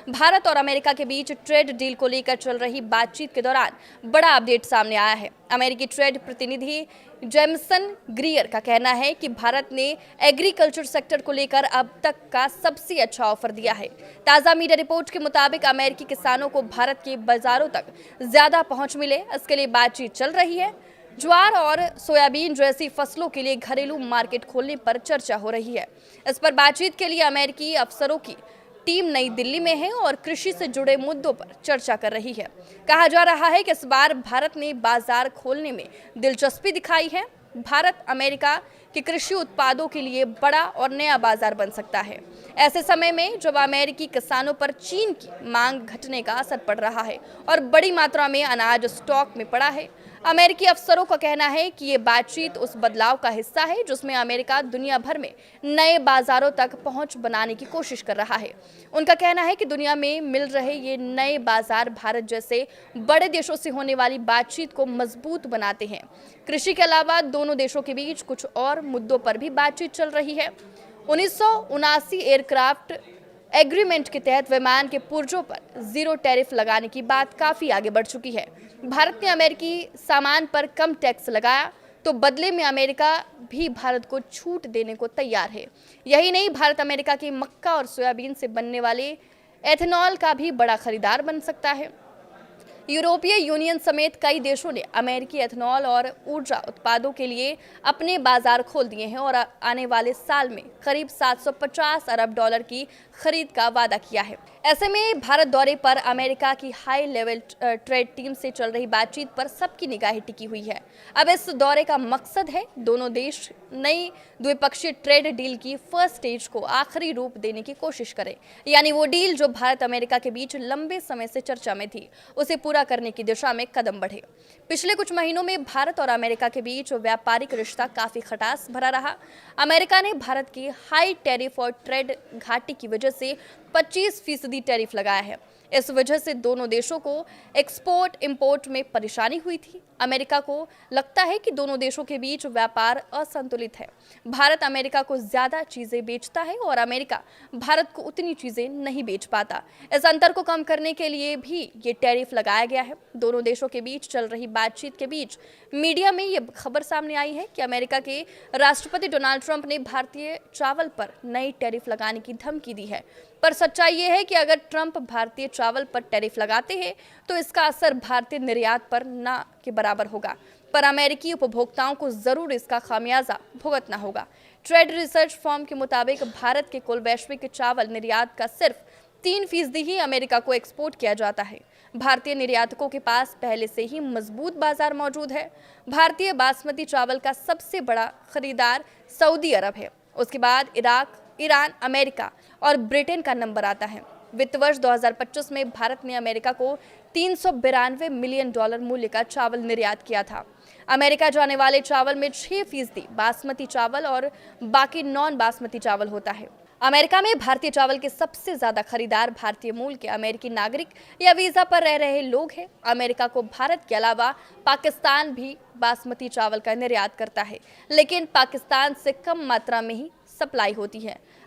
भारत और अमेरिका के बीच trade deal को लेकर चल रही बातचीत के दौरान बड़ा अपडेट सामने आया है। अमेरिकी ट्रेड प्रतिनिधि जेमसन ग्रीयर का कहना है कि भारत ने एग्रीकल्चर सेक्टर को लेकर अब तक का सबसे अच्छा ऑफर दिया है। ताज़ा मीडिया रिपोर्ट के मुताबिक अमेरिकी किसानों को भारत के बाजारों तक ज्यादा पहुंच मिले, इसके लिए बातचीत चल रही है। ज्वार और सोयाबीन जैसी फसलों के लिए घरेलू मार्केट खोलने पर चर्चा हो रही है। इस पर बातचीत के लिए अमेरिकी अफसरों की टीम नई दिल्ली में है और कृषि से जुड़े मुद्दों पर चर्चा कर रही है। कहा जा रहा है कि इस बार भारत ने बाजार खोलने में दिलचस्पी दिखाई है। भारत अमेरिका के कृषि उत्पादों के लिए बड़ा और नया बाजार बन सकता है, ऐसे समय में जब अमेरिकी किसानों पर चीन की मांग घटने का असर पड़ रहा है और बड़ी मात्रा में अनाज स्टॉक में पड़ा है। अमेरिकी अफसरों का कहना है कि ये बातचीत उस बदलाव का हिस्सा है जिसमें अमेरिका दुनिया भर में नए बाजारों तक पहुंच बनाने की कोशिश कर रहा है। उनका कहना है कि दुनिया में मिल रहे ये नए बाजार भारत जैसे बड़े देशों से होने वाली बातचीत को मजबूत बनाते हैं। कृषि के अलावा दोनों देशों के बीच कुछ और मुद्दों पर भी बातचीत चल रही है। 1979 एयरक्राफ्ट एग्रीमेंट के तहत विमान के पुर्जों पर जीरो टैरिफ लगाने की बात काफी आगे बढ़ चुकी है। भारत ने अमेरिकी सामान पर कम टैक्स लगाया तो बदले में अमेरिका भी भारत को छूट देने को तैयार है। यही नहीं, भारत अमेरिका की मक्का और सोयाबीन से बनने वाले एथेनॉल का भी बड़ा खरीदार बन सकता है। यूरोपीय यूनियन समेत कई देशों ने अमेरिकी एथेनॉल और ऊर्जा उत्पादों के लिए अपने बाजार खोल दिए हैं और आने वाले साल में करीब 750 अरब डॉलर की खरीद का वादा किया है। ऐसे में भारत दौरे पर अमेरिका की हाई लेवल ट्रेड टीम से चल रही बातचीत पर सबकी निगाहें टिकी हुई है। अब इस दौरे का मकसद है दोनों देश नई द्विपक्षीय ट्रेड डील की फर्स्ट स्टेज को आखिरी रूप देने की कोशिश करें, यानी वो डील जो भारत अमेरिका के बीच लंबे समय से चर्चा में थी उसे पूरा करने की दिशा में कदम बढ़े। पिछले कुछ महीनों में भारत और अमेरिका के बीच व्यापारिक रिश्ता काफी खटास भरा रहा। अमेरिका ने भारत की हाई टैरिफ और ट्रेड घाटी की वजह से 25% टैरिफ लगाया है। इस वजह से दोनों देशों को एक्सपोर्ट इंपोर्ट में परेशानी हुई थी। अमेरिका को लगता है कि दोनों देशों के बीच व्यापार असंतुलित है। भारत अमेरिका को ज्यादा चीजें बेचता है और अमेरिका भारत को उतनी चीजें नहीं बेच पाता। इस अंतर को कम करने के लिए भी ये टैरिफ लगाया गया है। दोनों देशों के बीच चल रही बातचीत के बीच मीडिया में ये खबर सामने आई है कि अमेरिका के राष्ट्रपति डोनाल्ड ट्रंप ने भारतीय चावल पर नई टैरिफ लगाने की धमकी दी है। पर सच्चाई ये है कि अगर ट्रंप भारतीय चावल पर टैरिफ लगाते हैं तो इसका असर भारतीय निर्यात पर ना के बराबर होगा, पर अमेरिकी उपभोक्ताओं को जरूर इसका खामियाजा भुगतना होगा। ट्रेड रिसर्च फर्म के मुताबिक भारत के कुल वैश्विक चावल निर्यात का सिर्फ 3% ही अमेरिका को एक्सपोर्ट किया जाता है। भारतीय निर्यातकों के पास पहले से ही मजबूत बाजार मौजूद है। भारतीय बासमती चावल का सबसे बड़ा खरीदार सऊदी अरब है, उसके बाद इराक, ईरान, अमेरिका और ब्रिटेन का नंबर आता है। वित्त वर्ष 2025 में भारत ने अमेरिका को $392 मिलियन मूल्य का चावल निर्यात किया था। अमेरिका जाने वाले चावल में 6% बासमती चावल और बाकी नॉन बासमती चावल होता है। अमेरिका में भारतीय चावल के सबसे ज्यादा खरीदार भारतीय मूल के अमेरिकी नागरिक या वीजा पर रह रहे लोग हैं। अमेरिका को भारत के अलावा पाकिस्तान भी बासमती चावल का निर्यात करता है, लेकिन पाकिस्तान से कम मात्रा में ही सप्लाई होती है।